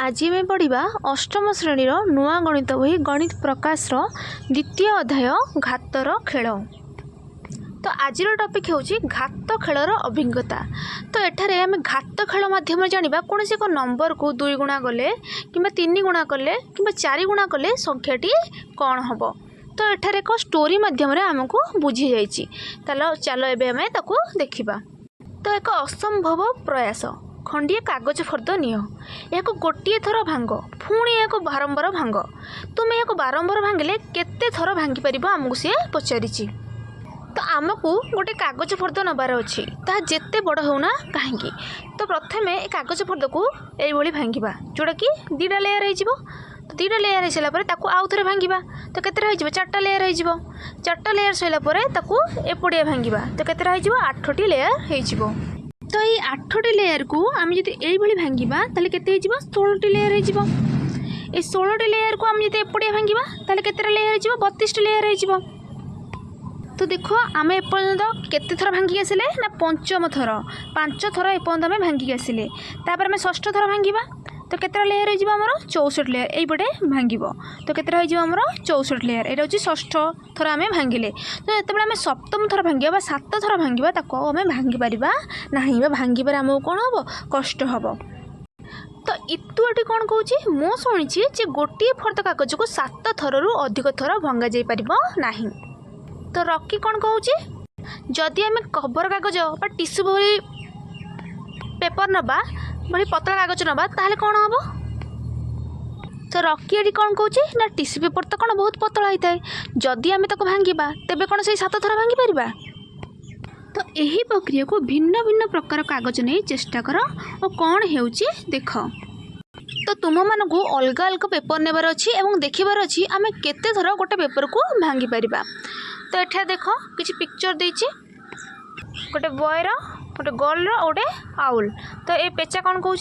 आज आम पढ़ा अष्टम श्रेणी नुआ गणित बही गणित प्रकाश द्वितीय अध्याय घातर खेल। तो आज टॉपिक हूँ घात खेलर अभिज्ञता। तो एठारे आम घात खेल माध्यम जाना कौन से एक नंबर को 2 गुणा कले कि 3 गुणा कले कि 4 गुणा कले संख्याटी कौन हम। तो एठारे एक स्टोरी माध्यम आमको बुझी जाइए। चलो एवं ताकू देखा। तो एक असंभव प्रयास। खंडिए कागज फर्द नियो, यह गोटे थर भांग, पुणी यह बारंबार भांग। तुम्हें यह बारंबार भांगिले केते थर भांगी पार आमको सी पचारि। तो आमको गोटे कागज फर्द नबार अच्छी, ता जेते बड़ होना कहीं। तो प्रथम ए कागज फर्द को यही भांगा जोटा कि 2टा लेयर हो। तो 2टा लेयर हो सारापर आउ थे भांगा। तो केतरा हो 4टा लेयर हो। 4टा लेयर सरापर एपड़िया भांगा। तो केतरा हो 8टी लेयर हो। तो ये 8टी लेयर को आम जो यही भांगा ताले केते 16टी लेयर हो। 16टी लेयर को आम जो एपड़िया भांगा ताले केतरा लेयर हो 32टी लेयर हो। तो देखो आम एपर्यंत केते थर भांगिक आसिले ना 5म थर, 5 थर एपर्यंत आम भांगिक आसिले। तापर आम 6ठ थर भांगा। तो केतरा लेयर हो आमर 64 लेयर यहीपटे भांग। तो केतरा हो आमर 64 लेयर। यहाँ हूँ 6ठ थर आम भांगिले। तो जिते आम 7म थर भांगा 7 थर भांगा आम भांगी पारिबा नाही, भांगिबार आमको कौन हम कष्ट हम। तो इतुआटी कौन कहूँ मु शुणी जे गोटे फर्द कागज को 7 थर अधिक थर भंगा जाई पारिबो नाही। तो रॉकी कौन कहूँ जदि आम खबर कागज टिश्यू भली पेपर नबा बड़ी पतला कागज नबा ताहले कौन हम। तो रॉकी ये कौन कहूँ ना टिश्यू पेपर तो कौन बहुत पतला होता है, जदि आम तक भांगा तेबे कौन से 7 थर भांगी पारिबा। तो यही प्रक्रिया को भिन्न भिन्न प्रकार कागज नहीं चेष्टा कर और कौन होउची देख। तो तुम मानू अलग अलग पेपर नेबार अच्छी एवं देखिबार अच्छी आम केते थर गोटे पेपर को भांगी पारिबा। तो एठा देख किसी पिक्चर देछि गोटे बॉयर गोटे गर्ल गोटे आउल। तो ये पेचा कौन कहूँ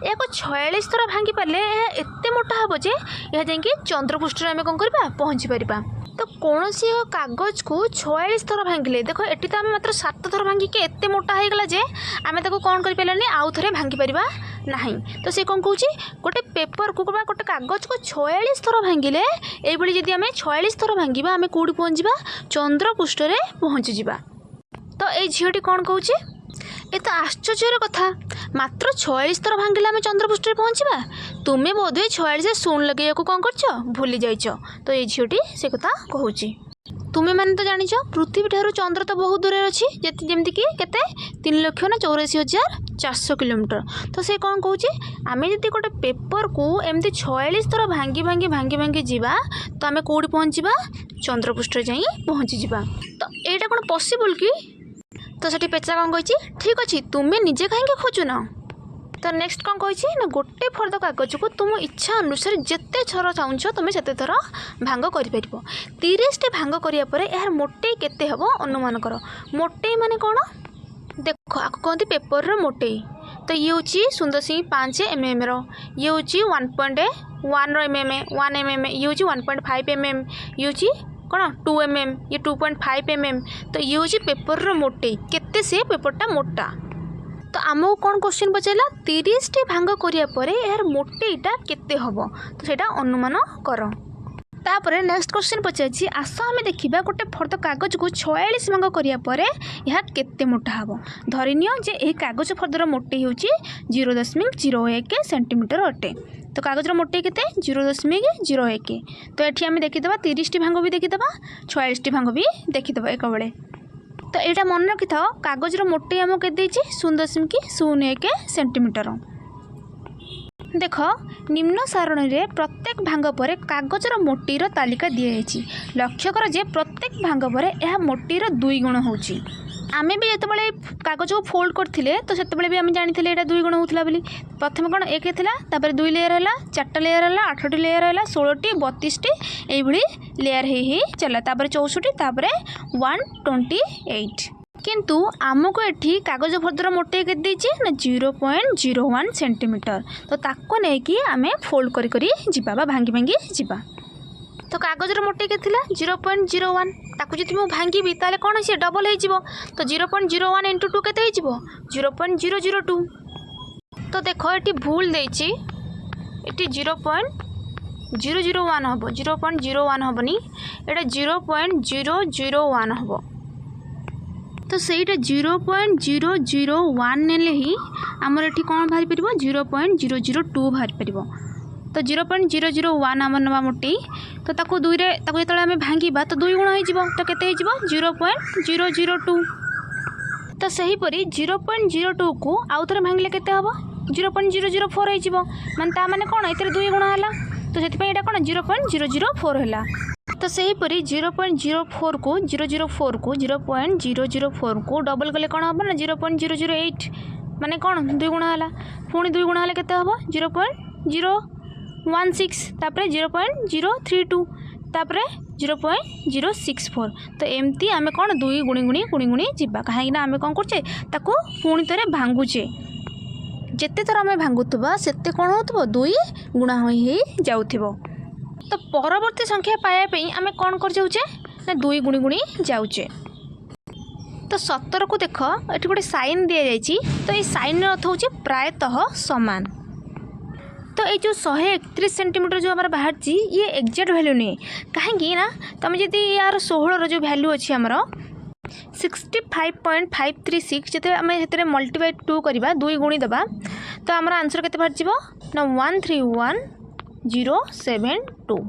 या 46 थर भांगी पारे एत मोटा हम जे यह जा चंद्रपृष्ठ आम कौन करवा पहुँची पारिबा। तो कौन सी कागज को 46 थर भांगिले देख एटी तो आम मात्र 7 थर भांगिक एत मोटा हो गला जे आम ताको कौन कर पारानी आउ थे भांगी पारिबा नहीं। तो सी कौन कहूँ गोटे पेपर को गोटे कागज को 46 थर भांगिले यही जदि आम 46 थर भांगा आम कौटी पहुँचा चंद्रपृष्ठ पहुँची जावा। तो ये झीटी कौन कहूँ ये तो आश्चर्यर कथा, मात्र 46 थर भांगिले आम चंद्रपृष्ठ पहुँचा। तुम्हें बोधे 46 शून लगे कौन कर भूली जाइच। तो ये झीटी से कथा कहूँ। तुम्हें मैंने तो जानिच पृथ्वी ठारू चंद्र तो बहुत दूर अच्छी जमीक के 3,84,400 किलोमीटर। तो से कौन कहूँ आम जब गोटे पेपर को एमती 46 थर भांगी भांगी भांगी भांगी जीवा तो आम कौटी पहुँचा चंद्रपृष्ठ जाई पहुँची जावा। तो यहाँ कौन पॉसिबल कि। तो सेठी पेचा कौन कही ठीक अच्छे तुम्हें निजे कहीं खोजुन। तो नेक्स्ट कौन कही ना गोटे फर्द कागज को तुम इच्छा अनुसार जिते थर चाहूँ तुम्हें से थर भांग कर 30टी भांग करापर यार मोटे केते हम अनुमान कर। मोटे माने कौन देख आपको कहते पेपर मोटे। तो ये हूँ 0.5 mm रो, ये हूँ 1.1 mm 1 mm, ये हूँ 1.5 mm, ये हूँ कौन 2 mm, ये 2.5 mm। तो ये हूँ पेपर रो मोटे केते से पेपरटा मोटा। तो आमको कौन क्वेश्चन पचारा 30टी भांग करापर यार मोटेटा केते हम तो सेटा अनुमान कर। तापर नेक्स्ट क्वेश्चन पचार आस आम देखा गोटे फर्द कागज को 46 भांग करापर यह केते मोटा हम। धरिनियो जे यह कागज फर्दर मोटे हूँ 0.01 सेंटीमीटर अटे। तो कागजर मोटे केते 0.01। तो ये आम देखीद 30टी भांग भी देखीद 46टी भांग भी देखीद एक बेले। तो यहाँ मन रखी था कागजर मोटे आमको केते 0.01 सेंटीमीटर। देख निम्न सारणी रे प्रत्येक भांग पर कागजर मोटीर तालिका दिखाई। लक्ष्य कर जे प्रत्येक भांग पर यह मोटीर 2 गुण होची। आमे भी जिते कागज को फोल्ड करते तो से भी आम जानी यहाँ 2 गुण होता बोली। प्रथम कौन 1 थिला, तापर 2 लेयर है, 4टा लेयर है, 8टी लेयर है, 16टी 32टी यही लेयर ही चला, तापर 64 तापर 128। किंतु आमको ये कागज फर्दर मोटे के 0.01 सेंटीमीटर। तो ताको नहीं आम फोल्ड करी जीवा भांगी भांगी जीवा। तो कागजर मोटे के 0.01 ताकू जी मुझे भांगी ताले कौन सी डबल हो। तो 0.01 इंटू 2 के 0.002। तो देख ये भूल देछि ये 0.001 हम 0.01 हेनी एटा 0.001 हम तो सहीटा 0.001 नेले ही आमर ये कौन बाहरी पार 0.002 बाहरी पार तो 0.001 आम नवा मोटे तो ताको दुई रे ताको जो आम भांगा तो 2 गुण हो तो केते 0.002 तो सहीपरी 0.02 को आउ थे भांगे केते हम 0.004 हो माने माने कौन ये 2 गुण है तो से कौन 0.004 है तो सहीपरी 0.04 को 004 को 0.004 को डबल कले कौन हम ना 0.008 माने कौन 2 गुण है पुणी 2 गुण है केते हम 0.016 तापरे 0.032 तापरे 0.064 तो एमती आम कौन 2 गुणी गुणी गुणी गुणी जावा कहीं आम कौन करचे ताको पुणी थे भांगुचे जिते थर आम भांगुवा सेते कौन हो 2 गुणा हो जाऊथिबो तो परवर्ती संख्या पाइबापी आम कौन कर जाऊे ना 2 गुणी गुणी जाऊे तो 17 को देख ये गोटे साइन दि जाइए तो ये साइन अर्थ हूँ प्रायतः समान तो ये जो 131 सेंटीमीटर जो हमारा बाहर ये एक्जाक्ट वैल्यू नहीं कहीं ना तुम जब यार 16 जो वैल्यू अच्छी आमर 65.536 जो आम से मल्टीप्लाई 2 करवा 2 गुणी देवा तो आमर आंसर केते बाहर जीवो ना 131072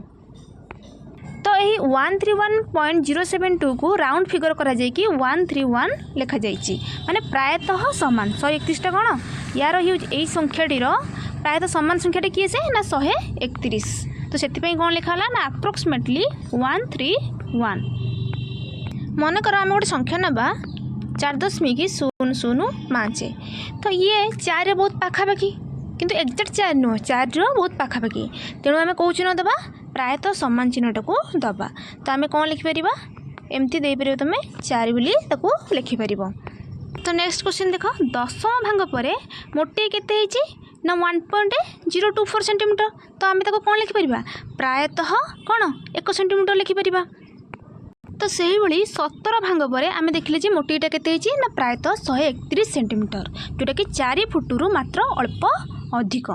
तो यही 131.072 को राउंड फिगर करा जाए कि 131 लिखा जाइए माने प्रायतः समान 131 कौन यार यही संख्याटीर प्रायतः समान संख्याटी किए से ना 131 तो से कौन लिखा ना अप्रोक्सीमेटली 131 मन कर आम गोटे संख्या नवा 4.005 तो ये 4 बहुत पाखापाखि किंतु एक्जाक्ट 4 नुह 4 बहुत पाखापाखि तेणु आम कौ चिन्ह दबा प्रायतः समान चिन्हटा को दबा तो आम कौन लिखिपर एमती देपर तुम 4 बोली लिखिपर तो नेक्स्ट क्वेश्चन देख 10वां भांग पर मोटे केते ना 1.024 सेंटीमीटर तो आम कौन लिखिपर प्रायतः कौन 1 सेंटीमीटर लिखिपर तो से भाई 17 भांग पर आम देखिले मोटेटा केते ना प्रायतः 131 सेंटीमीटर जोटा कि 4 फुटरू मात्र अल्प अधिक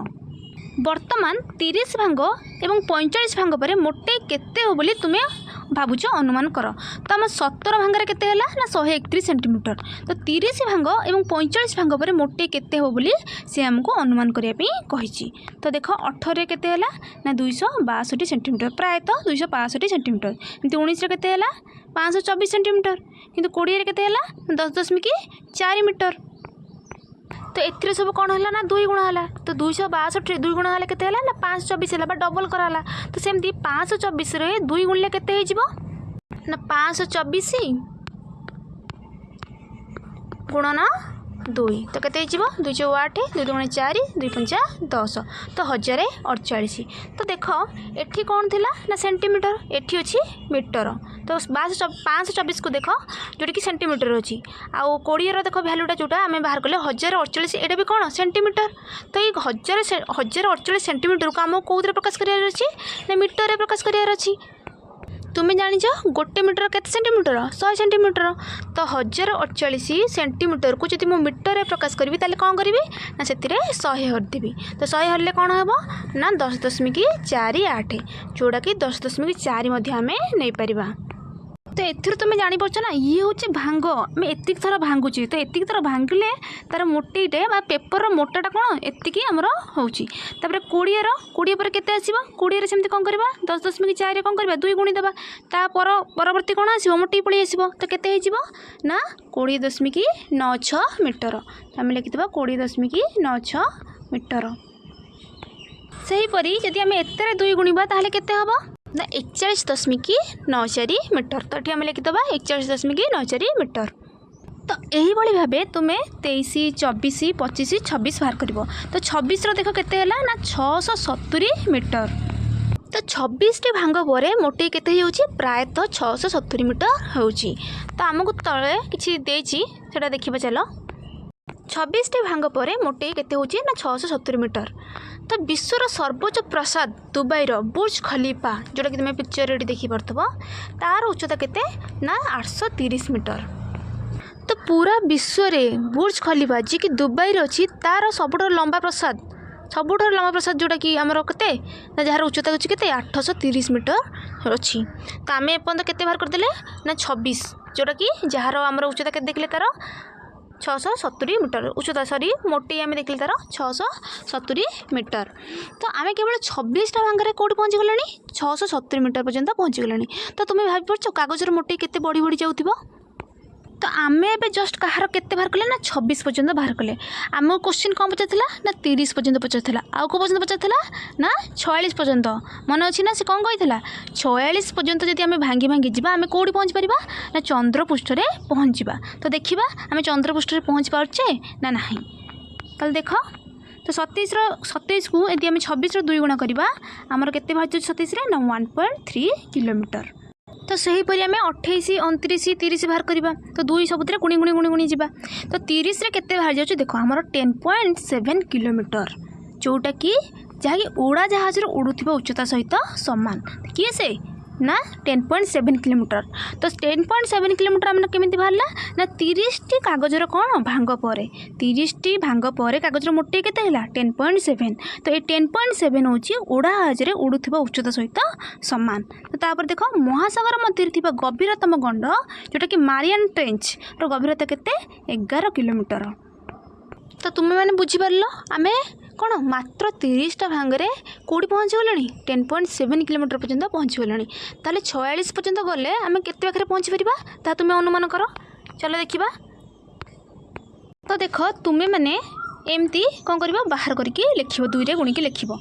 वर्तमान 30 भांग एवं 45 भांग पर मोटे केते हो बोली तुम्हें भावुच अनुमान कर तो आम 17 भांगे केते है ना 131 सेंटीमीटर तो 30 भांग एवं 45 भांग पर मोटे केते हो बोली से आमको अनुमान करने कही तो देख 18 केते है ना 262 सेंटीमीटर प्रायतः 265 सेंटीमीटर एमती 19 केते है 524 सेंटीमीटर किंतु 20 केते है 10.4 मीटर तो एथिरे सब कौन है ना 2 गुण है तो 262 2 गुण है केते है ना 524 है डबल कराला तो सेमती 524 रे 2 गुणले केते हो ना 524 गुणन 2 तो केते 208 2 2 4 2 5 10 तो 1048 तो देख एठी कौन थिला ना सेंटीमीटर एठी अच्छी मीटर तो 524 को देख जोटा कि सेंटीमीटर अच्छी आउ 20 देख भैल्यूटा जोटा आम बाहर कले 1048 एटा भी कौन सेंटीमीटर तो ये 1048 सेंटीमीटर को आमको कौन प्रकाश करार अच्छी ना मीटर प्रकाश करार अच्छी तुम्हें जानिच गोटे मीटर केते सेंटीमीटर 100 सेंटीमीटर तो 1048 सेंटीमीटर को जब मुझे मीटर प्रकाश करी ताले कौन करी ना से 100 हरदेवी तो 100 हरले कौन हम ना 10.48 जोड़ा कि 10.4 आम नहीं पारिबा तो एथिर तुम जापर ना ये हूँ भांग आम एतिक थर भांगुचे तो एतिक थर भांगिले तार मोटेटे पेपर मोटाटा कौन एतिकी आमर होपर 20 पर केते आसीबो 20 रे सेमती कौन करबा 10.4 कौन करबा 2 गुणी देबा ता परवर्ती कौन आसीबो मोटी पळी आसीबो तो केते हेजिबो ना 20.96 मीटर तो आम लिखिदेबा 20.96 मीटर सहीपरी जदि आम एते 2 गुणिबा ताहले केते हबो ना 41.94 मीटर तो ये आम लिखिदेबा 41.94 मीटर तो यही भाव तुम्हें 23 24 25 26 बाहर कर तो 26 देख केते ना 670 मीटर तो 26 टी भांग पर मोटे केते होउची प्रायतः 670 मीटर होउची तो आमको तले किछि देछि सेटा देखिबा चलो 26 टी भांग पर मोटे केते होउची ना 670 मीटर तो विश्वर सर्वोच्च प्रासाद दुबईर बुर्ज खलीफा जोटा कि तुम पिक्चर ये देखिपे तार उच्चता केते ना 830 मीटर तो पूरा विश्व रे बुर्ज खलीफा जी कि दुबई अच्छी तार सबुठ लंबा प्रासाद सबुठार लंबा प्रसाद जोटा कि आमर केते ना जार उच्चता अच्छी केते 830 मीटर अच्छी। तो आम एपर्तंत केते बाहर करदेले ना 26 जोटा कि जार आमर उच्चता के देखले तार 670 मीटर उच्चता सॉरी मोटे आम देखले तार 670 मीटर। तो आम केवल 26टा भांगे कौट पहुँची गला 670 मीटर पर्यंत पहुँची गला। तो तुम्हें भाई पार्छ कागजर मोटे केते बढ़ी बढ़ी जाऊथिबो। तो आम एवं जस्ट कहार केते बाहर कले ना 26 पर्यंत बाहर कले। आम क्वेश्चन कौन पचार ना 30 पर्यंत पचार आउ को पर्यंत पचार ना 46 पर्यंत मन अच्छी ना से कौन कही 46 पर्यंत जब आम भांगी भांगी जा आम कौटी पहुँच पार ना चंद्रपृष्ठ पहुँचा। तो देखा आम चंद्रपृष्ठ पहुँच पारे ना ना कल देख। तो 27 को यदि आम 26 2 गुणा करवा आमर केते बाहर 27 ना 1.3 किलोमीटर। तो सहीपरि आम 28 29 30 बाहर करवा। तो 2 सबुत गुणी गुणी गुणी गुणी जा। तो 30 रे केते बाहर जाऊँ देख आमर 10.7 किलोमीटर जोटा कि जहाँकि उड़ा जहाज उड़ुवा उच्चता सहित सामान किए से ना 10.7 किलोमीटर। तो 10.7 किलोमीटर आम केमी बाहर ना 30 कागजर कौन भांग पर 30 भांग पर कागजर मोटे के 10.7। तो ये 10.7 हूँ उड़ा जहाज उड़ुवा उच्चता सहित सामान। तो तापर देख महासागर मध्य गभीरतम गंड जोटा कि मारियान ट्रेंच गभीरता केते 11 किलोमीटर। तो तुम्हें मैंने बुझीपार आम कौन मात्र 30टा भांगे कौटी पहुँची गला 10.7 किलोमीटर पर्यंत पहुँची गला। ताले 46 पर्यंत गले आम केते पाखे पहुँची पार तुम्हें अनुमान कर। चलो देखा। तो देख तुम्हें मैंने एमती कौन कर बाहर करके लिख 2 रे गुणिकी लिख। तो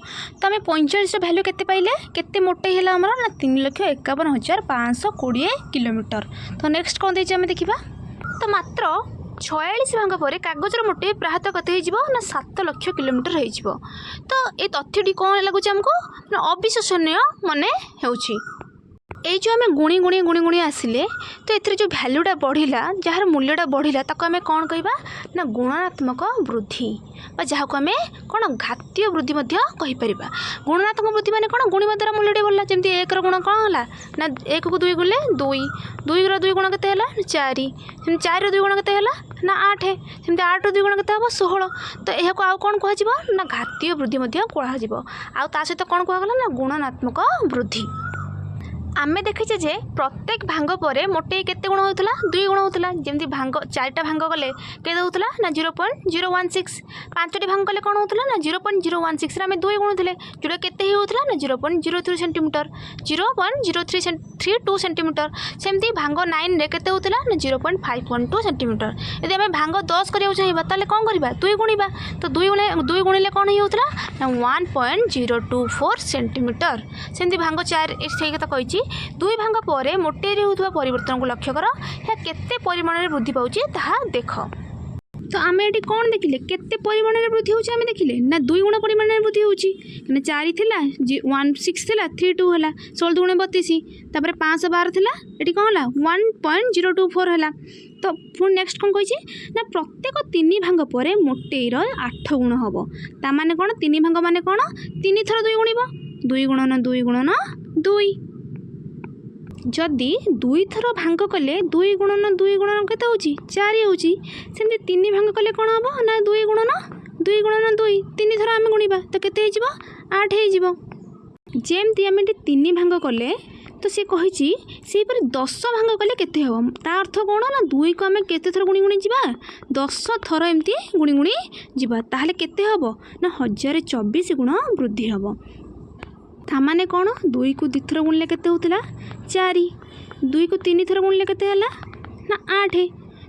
आम 45 भैल्यू केते पाइले केते मोटे है आमर ना 3,51,520 किलोमीटर। तो नेक्स्ट कौन देखे आम देखा। तो मात्र 46 भांग पर कागजर मोटे प्रायतः कते ना 7 लाख किलोमीटर हो। तो ये तथ्यटी कौन लगुच आमको अविश्वसनीय मने होउछि। ये जो आम गुणी गुणी गुणी गुणी आसिले तो ये जो भैल्यूटा बढ़िला जार मूल्यटा बढ़िला ताको आम कौन कहबा ना गुणात्मक वृद्धि जहाँ को आम कौन घातीय वृद्धि कहीपर। गुणात्मक वृद्धि माने कौन गुणिमा द्वारा मूल्यटे बढ़ला जमी 1 गुण कौन है ना 1 को 2 गुणले 2 2 2 गुण के 4 4 2 गुण के ना 8 सेमती 8 2 गुण के 16। तो यह आउ कौन कह ना घातीय वृद्धि कह आ सहित कौन कहगला ना गुणात्मक वृद्धि। आमे देखीचे जे प्रत्येक भांग पर मोटे केते गुण होता 2 गुण होता। जमी भांग 4टा भांग गले के होता ना 0.016 5टी भांग गले कौन होता ना 0.016 आम 2 गुणुले जोटा के होता ना 0.03 सेंटीमीटर 0.0332 सेंटीमीटर। सेमती भांग 9 रे केते होता ना 0.512 सेंटीमीटर। यदि आम भांग 10 करिया चाहिए ताले कौन करबा 2 गुणिबा। तो 2 गुणिले कौन होता ना 1.024 सेंटीमीटर। सेमती भांग 4 से कथा कही 2 भांग पर मोटे होता परिवर्तन को लक्ष्य कर केते परिमाण में वृद्धि पाउछि ताहा देख। तो आम ये कौन देखिले केते परिमाण में वृद्धि होछि आम देखिले ना 2 गुण परिमाण में वृद्धि होछि। 4 थिला 16 थिला 32 होला 16 गुण 32 तापर 512 थिला एटी कौन है 1.024 है। तो पुणी नेक्स्ट कौन कही ना प्रत्येक 3 भांग पर मोटेर 8 गुण हम ता माने कौन 3 भांग माने कौन 3 थर 2 गुणिब 2 गुणन 2 गुणन 2। जदि 2 थर भांग कले 2 गुणन 2 गुणन केते होची 4 होची। सेमती 3 भांग कले कौन हम ना 2 गुणन 2 3 थर आम गुणिबा तो केते हेजिबो 8 हेजिबो। जेमती आम 3 भांग कले तो सी कही से 10 भांग कले केते हम ता अर्थ कौन ना 2 को आम केते थर गुणी गुणी जीवा 10 थर एमती गुणी गुणी जीवा ताहले केते हबो ना 1024 गुण वृद्धि हबो। तामाने कौन 2 को 2 थर गुणले केते होतला 4 2 को 3 थर गुणले केते हला ना 8।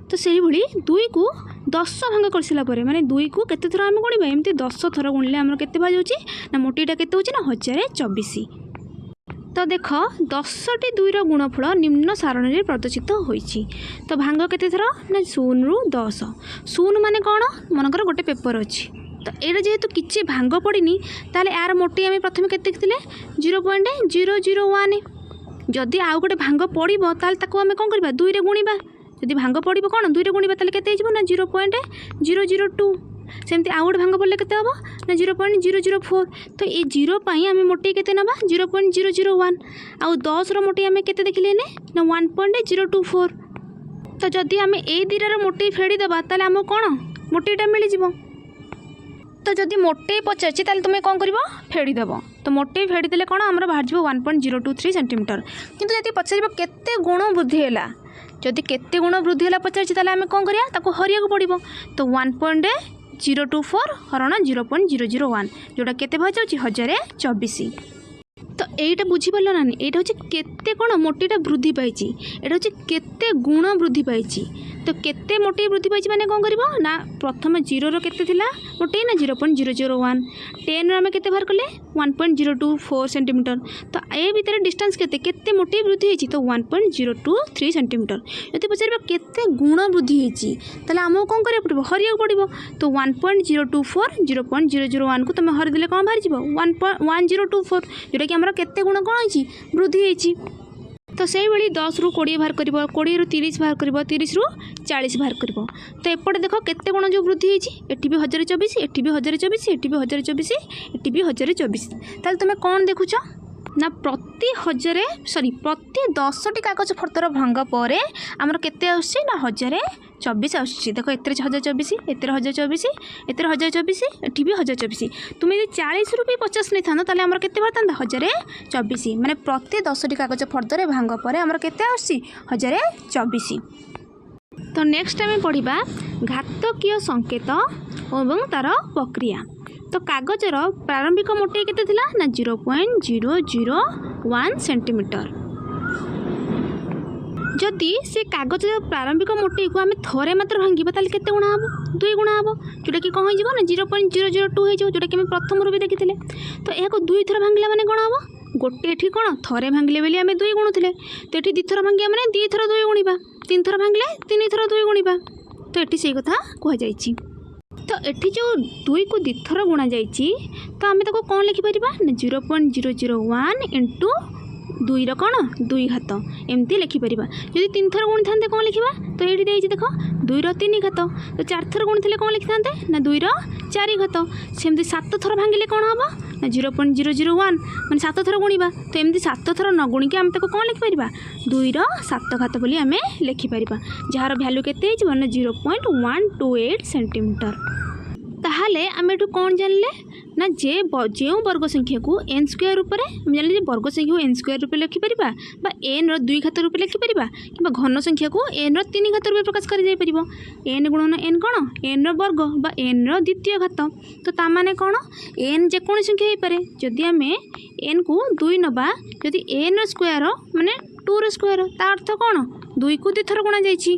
तो सेही भली 2 को 10 भांग कर सारा पर माने 2 को केते थर आम गुणिबा एमती 10 थर गुणले आमर केते भा जाउची ना मोटीटा केते होची ना 1024। तो देख 10टी 2 रो गुणफल निम्न सारणी रे प्रदर्शित होईची। तो भांग केते थर ना 0 रु 10 0 माने कौन मनकर गोटे पेपर अच्छी। तो ये जेहेतु किसी भांग पड़नी ताले यार मोटी आम प्रथम केते 0.001 जदि आउ गोटे भांग पड़ो ताले ताको आम कौन करबा 2 रे गुणिबा। जदि भांग पड़ो कौन 2 रे गुणिबा ताले केते हिजबो ना 0.002। सेमती आउ गोटे भांग पड़े केते हबो ना 0.004। तो ये 0 पाई आम मोटे केते नबा 0.001 आउ 10 रो मोटे आम केते देखिले ना 1.024। तो जदि आम ए 2 रो मोटे फेड़ी देबा ताले आम कौन मोटेटा मिल जिवो। तो जदि मोटे पचार ताल तुम्हें कौन कर फेड़ीदेव तो मोटे फेड़ीदे कौन आम बाहर 1.023 सेंटीमीटर किंतु जब पचार केते गुण वृद्धि है जदि केते गुण वृद्धि है पचार आम कौन करा हरिया पड़ो तो 1.024 हरण 0.001 जोटा केते भाई 1024 तो यहीटा बुझीपार ना यहाँ हूँ केते कौन मोटेटा वृद्धि पाई यहाँ हूँ केते गुण वृद्धि पाई तो केते मोटे वृद्धि पाई माने कौन करिवो ना प्रथम 0 केते थिला मोटे ना 0.001 10 आम केते बाहर कले 1.024 सेंटीमीटर तो ए भितर डिस्टेंस केते केते मोटे वृद्धि होती तो 1.023 सेंटीमीटर यदि पचार केते गुण वृद्धि होती ताले आमको कौन करिया पड़ो हरिया पड़ो तो 1.024 0.001 को तुम हरिदेले कौन बाहर 1024 जोटा कि आमर केते गुण कौन होती वृद्धि होती तो से भाई 10 रु 20 बाहर कर 20 रु 30 बाहर कर 30 रु 40 बाहर कर तो एपटे देख केते गुण जो वृद्धि होती एटी भी 1024 एटी भी 1024 एटी भी 1024 एटी भी 1024 ताल तुम कौन देखुच ना प्रति 10टी कागज फर्दर भांग पर आमर केते आसुची ना 1024 आसुची देख एत 1024 एत 1024 एत 1024 एटी भी 1024 तुम्हें 40 रु भी 50 नहीं था ताले आमर केते बाहर 1024 माने प्रति 10टी कागज फर्दर भांग पर आमर केते आसुची 1024 तो नेक्स्ट आम पढ़ा घातकीय संकेत और तार प्रक्रिया तो कागजर प्रारंभिक मोटे केते थिला ना 0.001 सेंटीमीटर जदि से कागज प्रारंभिक मोटे को आम थोड़े मात्र भांगा ताले केते गुणा हम 2 गुणा हम जोटा कि कौन हो ना 0.002 हो जोटा कि प्रथम रू भी देखी तो यह 2 थर भांगला माने कौन हम गोटे एठी कौन थरे भांगले बेली आम 2 गुणुले तो ये 2 थर भांगा मैंने 2 थर 2 गुणा 3 थर भांगले 3 थर 2 गुणा तो ये से कथा कहुई तो एठी जो 2 को 2 थर गुणा जाइए तो आम ताको कौन लिखिपर ना 0.001 इंटू 2 कौन 2 घात एमती लिखिपर जदि 3 थर गुणी था कौन लिखा तो ये देख 2 3 घात तो 4 थर गुणी थे कौन लिखि था ना 2 4 घात सेमती 7 थर भांगिले कौन हम ना 0.001 मैंने 7 थर गुणा तो एमती 7 थर न गुणिकी आम ताको कौन लिखिपर 2 7 घात बोली आम लिखिपर जार भैल्यू केते ना 0.128 सेंटीमीटर ताहले आम एठू कौन जानले ना जो वर्ग संख्या को एन स्क्वायर रूप में जान वर्ग संख्या को एन स्क्वायर रूप लिखिपर एन रो 2 घात रूप लिखिपर कि घन संख्या को एन रो 3 घात रूप प्रकाश कर एन गुणन एन कौन एन रो वर्ग बा एन रो द्वितीय घात तो ताने कौन एन जेको संख्या हो पारे जदि आम एन को 2 नबा जदि एन रो स्क्वायर माने 2 रो स्क्वायर ता अर्थ कौन 2 को 2 थर गुणा जाइए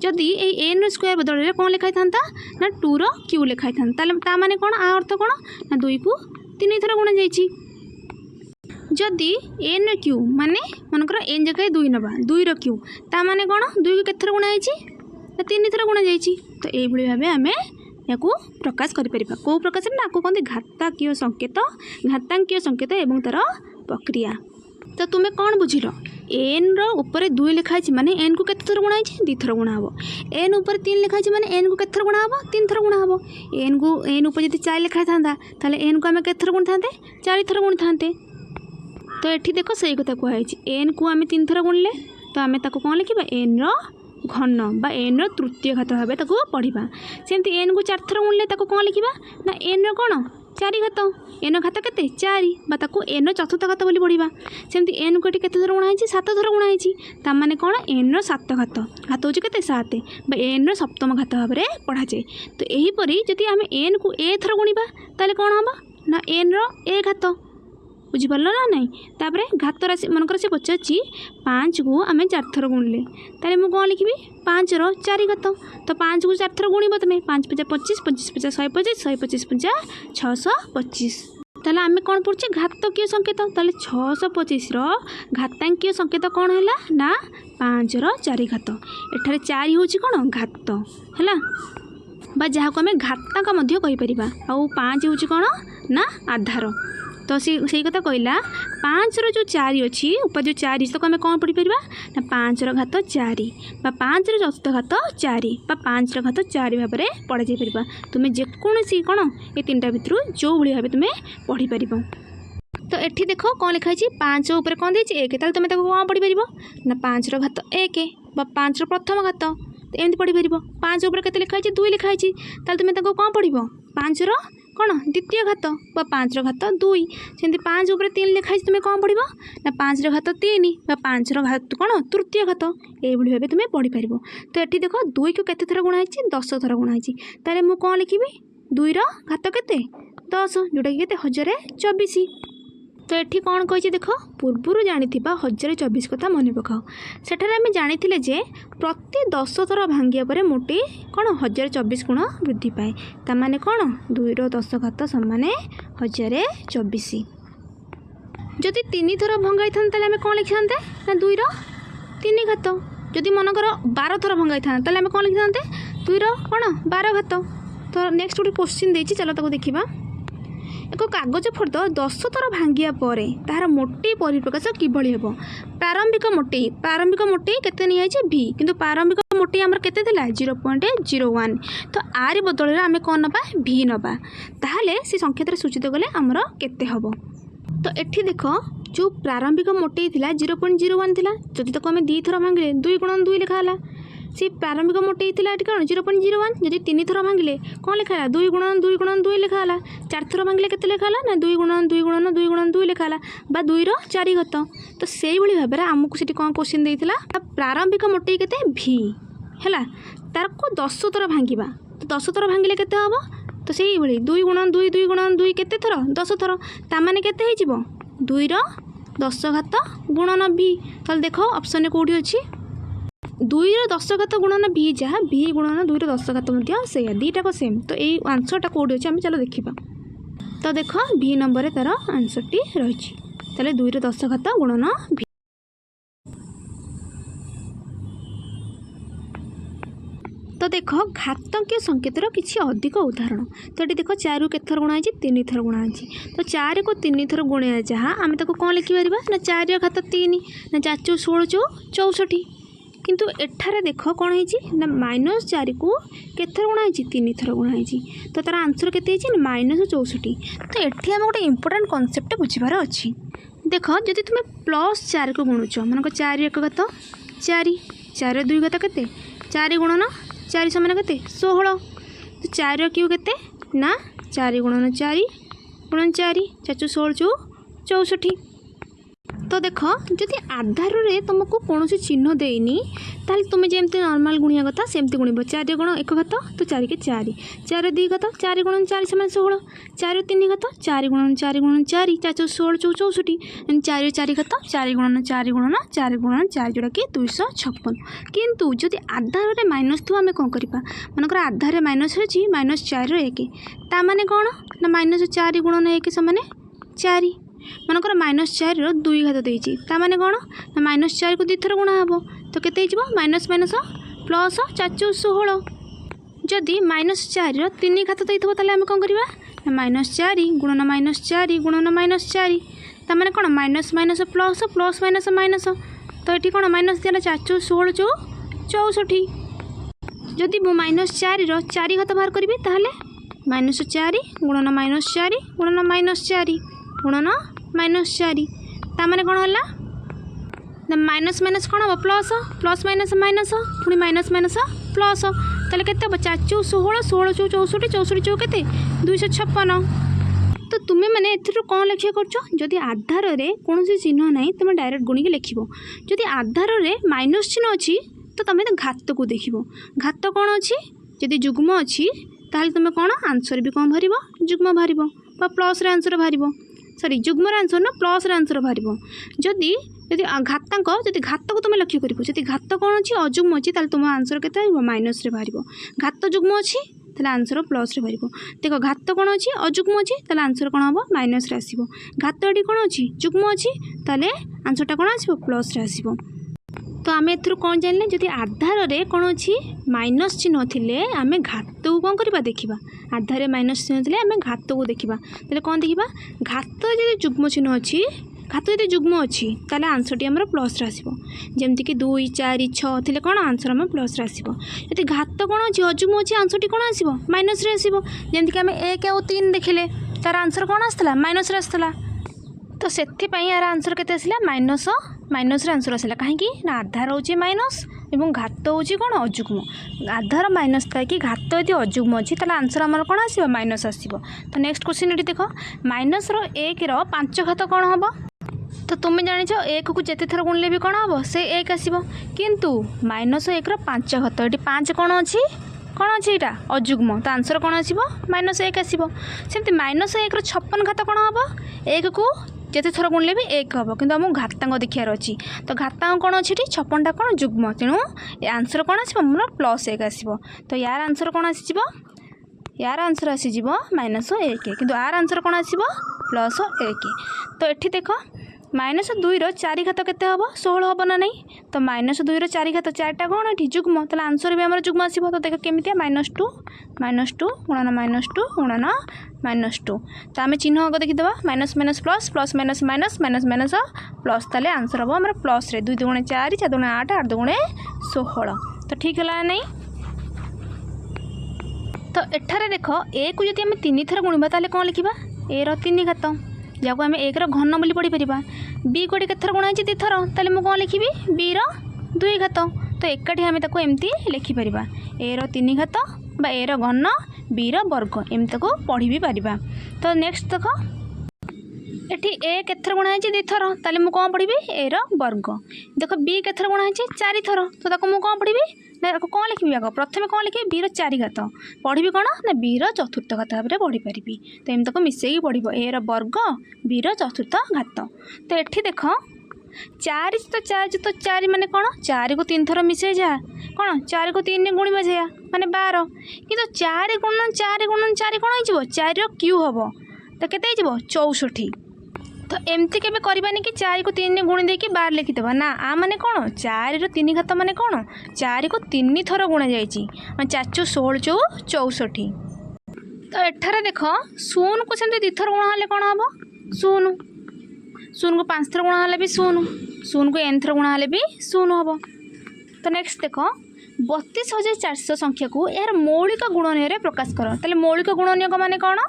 जदि एन स्क्वायर बदल में कौन लिखाई था ना 2 रो क्यू लिखाई था माने कौन आ अर्थ कौन ना 2 को 3 थर गुणा जाइए जदि एन क्यू माने मनकर एन जगह 2 नबा 2 रो क्यू ता माने कौन 2 को केते थर गुणा जाइए ना 3 थर गुणा जाइए तो यही भाव आम या प्रकाश करें कौ प्रकार ना आपको कहते घातांकीय संकेत एवं तार प्रक्रिया तो तुम्हें कौन बुझिल एन रो ऊपर 2 लिखाई माने एन को केते थर गुणा 2 थर गुणा हम एन ऊपर 3 लिखाई माने एन को केते थर गुणा हम 3 थर गुणा हम एन ऊपर यदि 4 लिखाई था ताले एन को आम केते थर गुण था 4 थर गुण था तो ये देख सही कथा कहुई एन को आम 3 थर गुणले तो आम कौन लिखा एन रो घन बा एन रो तृतीय घात भाव पढ़ा सेमती एन को 4 थर गुणले कौन लिखा ना एन रो कौन 4 घात एन घात के 4 बा एन रो चतुर्थ घात बोली पढ़ा सेमती एन को केते थर गुणा 7 थर गुणा ताने कौन एन रो 7 घात घात हूँ के 7 बा एन रो सप्तम घात भाव पढ़ा जाए तो यहीपरी जदि आम एन को ए थर गुणा ताले कौन हम ना एन रो ए घात बुझीपार ना नहीं तापर घात राशि मनकर से पचार 5 को आम 4 थर गुणले ताले मुझे कौन लिखी 5 रो 4 घात तो 5 को 4 थर गुणब तुम 5 5 25 25 50 125 125 50 625 ताले आम कौन पढ़े घातकीय संकेत ताले 625 रो घातांकीय संकेत कौन है ना 5 रो 4 घात एठारे 4 हूँ कौन घात है बा जहाँ को आम घातांक कहीपर आउ 5 हूँ कौन ना आधार तो से कथा कहला 5 रो जो 4 अच्छी ऊपर जो 4 तो आम कौन पढ़ी पार ना 5 रो घात 4 बा 5 रो चतुर्थ घात 4 बा 5 रो घात 4 भाव में पढ़ा जापर तुम्हें जेकोसी कौन ये 3टा भितर जो भाई भाव तुम्हें पढ़ी पार तो ये देख कौन लिखाई 5 उपर कौन देती 1 ताल तुम कौन पढ़ी पार ना 5 रो घात 1 बा 5 रो प्रथम घात तो एमती पढ़ी पार 5 उपर के लिखाई 2 लिखाई ताल तुम कौन पढ़ 5 रो କ'ଣ ଦ୍ୱିତୀୟ ଘାତ ବା 5ର ଘାତ 2। ସେମିତି 5 ଉପରେ 3 ଲେଖା ହେଇଛି, ତୁମେ କ'ଣ ପଢ଼ିବ ନା 5ର ଘାତ 3 ବା 5ର ଘାତ କ'ଣ ତୃତୀୟ ଘାତ, ଏଇଭଳି ଭାବେ ତୁମେ ପଢ଼ିପାରିବ। ତ ଏଠି ଦେଖ 2କୁ କେତେ ଥର ଗୁଣା ହେଇଛି, 10 ଥର ଗୁଣା ହେଇଛି। ତାହେଲେ ମୁଁ କ'ଣ ଲେଖିବି, 2ର ଘାତ କେତେ 10, ଯେଉଁଟାକି କେତେ 1024। ତ ଏଠି କ'ଣ କହିଛି ଦେଖ, ପୂର୍ବରୁ ଜାଣିଥିବା 1024 କଥା ମନେ ପକାଅ। ସେଠାରେ ଆମେ ଜାଣିଥିଲେ ଯେ ପ୍ରତି 10 ଥର ଭାଙ୍ଗିବା ପରେ ମୋଟେ କ'ଣ 1024 ଗୁଣ ବୃଦ୍ଧି ପାଏ। ତାମାନେ କ'ଣ 2ର 10 ଘାତ ସମାନେ 1024। ଯଦି 3 ଥର ଭଙ୍ଗାଇଥାନ୍ତେ ତାହେଲେ ଆମେ କ'ଣ ଲେଖିଥାନ୍ତେ ନା 2ର 3 ଘାତ। ଯଦି ମନେକର 12 ଥର ଭଙ୍ଗାଇଥାନ୍ତେ ତାହେଲେ ଆମେ କ'ଣ ଲେଖିଥାନ୍ତେ 2ର କ'ଣ 12 ଘାତ। ତ ନେକ୍ସଟ ଗୋଟେ କ୍ୱେଶ୍ଚିନ୍ ଦେଇଛି, ଚାଲ ତାକୁ ଦେଖିବା। ଏକ କାଗଜ ଫର୍ଦ୍ଦ 10 ଥର ଭାଙ୍ଗିବା ପରେ ତାହାର ମୋଟେଇ ପରିପ୍ରକାଶ କିଭଳି ହେବ। ପ୍ରାରମ୍ଭିକ ମୋଟେଇ କେତେ ନିଆଯାଇଛି ଭି, କିନ୍ତୁ ପ୍ରାରମ୍ଭିକ ମୋଟେଇ ଆମର କେତେ ଥିଲା 0.01। ତ ଆରି ବଦଳରେ ଆମେ କ'ଣ ନେବା ଭି ନେବା, ତାହେଲେ ସେ ସଂଖ୍ୟାରେ ସୂଚିତ କଲେ ଆମର କେତେ ହେବ। ତ ଏଠି ଦେଖ ଯେଉଁ ପ୍ରାରମ୍ଭିକ ମୋଟେଇ ଥିଲା 0.01 ଥିଲା, ଯଦି ତାକୁ ଆମେ 2 ଥର ଭାଙ୍ଗିଲେ 2 ଗୁଣନ 2 ଲେଖା ହେଲା। ସେ ପ୍ରାରମ୍ଭିକ ମୋଟେଇ ଥିଲା ଏଠି କ'ଣ 0.01, ଯଦି 3 ଥର ଭାଙ୍ଗିଲେ କ'ଣ ଲେଖା ହେଲା 2 ଗୁଣନ 2 ଲେଖା ହେଲା। 4 ଥର ଭାଙ୍ଗିଲେ କେତେ ଲେଖା ହେଲା ନା 2 ଗୁଣନ 2 ଲେଖା ହେଲା ବା 2ର 4 ଘାତ। ତ ସେଇଭଳି ଭାବରେ ଆମକୁ ସେଠି କ'ଣ କ୍ୱେଶ୍ଚିନ୍ ଦେଇଥିଲା, ପ୍ରାରମ୍ଭିକ ମୋଟେଇ କେତେ ଭି ହେଲା, ତାକୁ 10 ଥର ଭାଙ୍ଗିବା। ତ 10 ଥର ଭାଙ୍ଗିଲେ କେତେ ହେବ, ତ ସେଇଭଳି 2 ଗୁଣନ 2 କେତେ ଥର 10 ଥର, ତାମାନେ କେତେ ହେଇଯିବ 2ର 10 ଘାତ ଗୁଣନ ଭି। ତାହେଲେ ଦେଖ ଅପସନ୍ରେ କେଉଁଠି ଅଛି 2ର 10 ଘାତ ଗୁଣନ ଭି, ଯାହା ଭି ଗୁଣନ 2ର 10 ଘାତ ମଧ୍ୟ ସେଇଆ, ଦୁଇଟାକ ସେମ୍। ତ ଏଇ ଆନ୍ସରଟା କେଉଁଠି ଅଛି ଆମେ ଚାଲ ଦେଖିବା। ତ ଦେଖ ଭି ନମ୍ବରରେ ତା'ର ଆନ୍ସରଟି ରହିଛି। ତାହେଲେ 2ର 10 ଘାତ ଗୁଣନ ଭି। ତ ଦେଖ ଘାତକୀୟ ସଂକେତର କିଛି ଅଧିକ ଉଦାହରଣ। ତ ଏଠି ଦେଖ 4ରୁ କେତେ ଥର ଗୁଣା ହେଇଛି 3 ଥର ଗୁଣା ହେଇଛି। ତ 4କୁ 3 ଥର ଗୁଣିଆ ଯାହା ଆମେ ତାକୁ କ'ଣ ଲେଖିପାରିବା ନା 4ର ଘାତ 3 ନା 4 16 64। କିନ୍ତୁ ଏଠାରେ ଦେଖ କ'ଣ ହେଇଛି ନା -4କୁ କେତେ ଥର ଗୁଣା ହେଇଛି 3 ଥର ଗୁଣା ହେଇଛି। ତ ତା'ର ଆନ୍ସର କେତେ ହେଇଛି ନା -64। ତ ଏଠି ଆମେ ଗୋଟେ ଇମ୍ପୋର୍ଟାଣ୍ଟ କନସେପ୍ଟ ବୁଝିବାର ଅଛି। ଦେଖ ଯଦି ତୁମେ +4କୁ ଗୁଣୁଛ, ମନେକର 4 1 ଘାତ 4, 4ର 2 ଘାତ କେତେ 4 ଗୁଣନ 4 ସମାନ କେତେ 16। 4ର କ୍ୟୁ କେତେ ନା 4 ଗୁଣନ 4 ଗୁଣନ 4 4 16 64। ତ ଦେଖ ଯଦି ଆଧାରରେ ତୁମକୁ କୌଣସି ଚିହ୍ନ ଦେଇନି ତାହେଲେ ତୁମେ ଯେମିତି ନର୍ମାଲ ଗୁଣିବା କଥା ସେମିତି ଗୁଣିବ। 4 ଗୁଣ 1 ଘାତ ତ 4 4, 4 2 ଘାତ 4 ଗୁଣ 4 ସମାନ 16, 4 3 ଘାତ 4 ଗୁଣ 4 ଗୁଣ 4 4 16 64, 4 4 ଘାତ 4 ଗୁଣ 4 ଗୁଣ 4 ଗୁଣ 4 ଯେଉଁଟାକି 256। କିନ୍ତୁ ଯଦି ଆଧାରରେ ମାଇନସ୍ ଥିବ ଆମେ କ'ଣ କରିବା, ମନେକର ଆଧାରରେ ମାଇନସ୍ ଅଛି -4ର 1, ତାମାନେ କ'ଣ ନା -4 ଗୁଣନ 1 ସମାନେ 4। ମନେକର -4ର 2 ଘାତ ଦେଇଛି, ତାମାନେ କ'ଣ ନା -4କୁ 2 ଥର ଗୁଣା ହେବ। ତ କେତେ ହେଇଯିବ ମାଇନସ୍ ମାଇନସ୍ ପ୍ଲସ୍ 416। ଯଦି -4ର 3 ଘାତ ଦେଇଥିବ ତାହେଲେ ଆମେ କ'ଣ କରିବା ନା -4 ଗୁଣନ -4 ଗୁଣନ -4, ତାମାନେ କ'ଣ minus minus plus plus minus minus. ତ ଏଠି କ'ଣ ମାଇନସ୍ ଦେଲା 416 64। ଯଦି ମୁଁ -4ର 4 ଘାତ ବାହାର କରିବି ତାହେଲେ -4 ଗୁଣନ -4 ଗୁଣନ -4 ଗୁଣନ -4, ତାମାନେ କ'ଣ ହେଲା ନା ମାଇନସ୍ ମାଇନସ୍ କ'ଣ ହେବ ପ୍ଲସ୍, ପ୍ଲସ୍ ମାଇନସ୍ ମାଇନସ୍, ପୁଣି ମାଇନସ୍ ମାଇନସ୍ ପ୍ଲସ୍, ତାହେଲେ କେତେ ହେବ 4 16 16 64 64 କେତେ 256। ତ ତୁମେ ମାନେ ଏଥିରୁ କ'ଣ ଲେଖିବା କରୁଛ, ଯଦି ଆଧାରରେ କୌଣସି ଚିହ୍ନ ନାହିଁ ତୁମେ ଡାଇରେକ୍ଟ ଗୁଣିକି ଲେଖିବ। ଯଦି ଆଧାରରେ ମାଇନସ୍ ଚିହ୍ନ ଅଛି ତ ତୁମେ ଘାତକୁ ଦେଖିବ। ଘାତ କ'ଣ ଅଛି, ଯଦି ଯୁଗ୍ମ ଅଛି ତାହେଲେ ତୁମେ କ'ଣ ଆନ୍ସର ବି କ'ଣ ବାହାରିବ ଯୁଗ୍ମ ବାହାରିବ ବା ପ୍ଲସ୍ରେ ଆନ୍ସର ବାହାରିବ। ସରି ଯୁଗ୍ମର ଆନ୍ସର ନା ପ୍ଲସ୍ର ଆନ୍ସର ବାହାରିବ। ଯଦି ଘାତାଙ୍କ ଯଦି ଘାତକୁ ତୁମେ ଲକ୍ଷ୍ୟ କରିବ, ଯଦି ଘାତ କ'ଣ ଅଛି ଅଯୁଗ୍ମ ଅଛି ତାହେଲେ ତୁମ ଆନ୍ସର କେତେ ବାହାରିବ ମାଇନସ୍ରେ ବାହାରିବ। ଘାତ ଯୁଗ୍ମ ଅଛି ତାହେଲେ ଆନ୍ସର ପ୍ଲସ୍ରେ ବାହାରିବ। ଦେଖ ଘାତ କ'ଣ ଅଛି ଅଯୁଗ୍ମ ଅଛି ତାହେଲେ ଆନ୍ସର କ'ଣ ହେବ ମାଇନସ୍ରେ ଆସିବ। ଘାତ ଏଠି କ'ଣ ଅଛି ଯୁଗ୍ମ ଅଛି ତାହେଲେ ଆନ୍ସରଟା କ'ଣ ଆସିବ ପ୍ଲସ୍ରେ ଆସିବ। ତ ଆମେ ଏଥିରୁ କ'ଣ ଜାଣିଲେ, ଯଦି ଆଧାରରେ କ'ଣ ଅଛି ମାଇନସ୍ ଚିହ୍ନ ଥିଲେ ଆମେ ଘାତକୁ କ'ଣ କରିବା ଦେଖିବା। ଆଧାରରେ ମାଇନସ୍ ଚିହ୍ନ ଥିଲେ ଆମେ ଘାତକୁ ଦେଖିବା। ତାହେଲେ କ'ଣ ଦେଖିବା, ଘାତ ଯଦି ଯୁଗ୍ମ ଚିହ୍ନ ଅଛି, ଘାତ ଯଦି ଯୁଗ୍ମ ଅଛି ତାହେଲେ ଆନ୍ସରଟି ଆମର ପ୍ଲସ୍ରେ ଆସିବ। ଯେମିତିକି 2 4 6 ଥିଲେ କ'ଣ ଆନ୍ସର ଆମର ପ୍ଲସ୍ରେ ଆସିବ। ଯଦି ଘାତ କ'ଣ ଅଛି ଅଯୁଗ୍ମ ଅଛି ଆନ୍ସରଟି କ'ଣ ଆସିବ ମାଇନସ୍ରେ ଆସିବ। ଯେମିତିକି ଆମେ 1 ଆଉ 3 ଦେଖିଲେ ତାର ଆନ୍ସର କ'ଣ ଆସିଥିଲା ମାଇନସ୍ରେ ଆସିଥିଲା। ତ ସେଥିପାଇଁ ଏହାର ଆନ୍ସର କେତେ ଆସିଲା ମାଇନସ୍ରେ ଆନ୍ସର ଆସିଲା। କାହିଁକି ନା ଆଧାର ହେଉଛି ମାଇନସ୍ एवं घात होची कौन अजुग्म आधार माइनस था कि घात यदि अजुग्म अच्छी ताला आंसर आमर कौन आसो माइनस आसो। तो नेक्स्ट क्वेश्चन ये देख माइनस रो 1 रो 5 घात कौन हम तो तुम्हें जान 1 को जिते थर गुणले भी कौन हम से 1 आसो किंतु माइनस 1 रो 5 घात ये 5 कौन अच्छी यहाँ अजुग्म तो आंसर कौन आसो माइनस 1 आसो। सेमती माइनस 1 रो 56 घात कौन हम 1 को जिते थर गुणले भी 1 हम कि आमको घातांक देखार अच्छी तो घातांक कौन अच्छी 56टा कौन जुग्म तेणु आंसर कौन आसो प्लस 1 आसो। तो यार आंसर कौन आसीज यार आंसर आसीज माइनस 1 किंतु आर आंसर कौन आसो प्लस 1। तो ये देख माइनस 2 रो 4 घात केते हम 16 हम ना नहीं तो माइनस 2 रो 4 घात 4टा कौन ये जुग्म तो आंसर भी आम जुग्म आसो। तो देख केमी -2 गुणन -2 गुणन -2 तो आम चिन्ह आगे देखीदे minus minus plus plus minus minus minus minus plus ताले आंसर हम आम प्लस 2 2 4 4 2 8 8 2 16 तो ठीक है नहीं। तो एठारे देख ए को जब आम 3 थर गुणवा ताले कौन लिखा ए रो 3 घात जहाँ आम 1 रो घन बोली पढ़ी पार बी को केथर गुणा है 2 थर ताले मु कौन लिखी बी रो 2 घात तो एकाठी आम एमती लिखिपर ए रो 3 घात बा ए रो घन बी रो वर्ग एमती को पढ़ी भी पार। तो नेक्स्ट देख एठी ए केथर गुणा है 2 थर ताले मु कौन पढ़ी ए रो वर्ग देख बी केथर गुणा है 4 थर तो ताको मु कौन पढ़ी ना कौन लिखी आग प्रथम कौन लिखी बी रो 4 घात पढ़ी कौन ना बी रो चतुर्थ घात भाव में पढ़ी पारि तो एमती को मिसेक पढ़ ए रो वर्ग बी रो चतुर्थ घात। तो ये देख 4 तो 4 माने कौन 4 को 3 थर मिसे जा कौन 4 को 3 गुणवा जा माने 12 कि 4 गुणन 4 गुणन 4 कौन हो 4 रो क्यू हम तो केते 64। तो एमती के करवानी कि 4 को 3 गुणी देकी 12 लिखिदेव ना आ माने कौन 4 रो 3 घात माने कौन 4 को 3 थर गुणा जाइए 4 चौ 16 64। तो एठारे देख शून को सेमती 2 थर गुणा हेले कौन हम शून शून को 5 थर गुणा हेले भी शून शून को n थर गुणा हेले भी शून हम। तो नेक्स्ट देख 32,400 संख्या को यार मौलिक गुणनीय प्रकाश कर ताले मौलिक गुणनीय माने कौन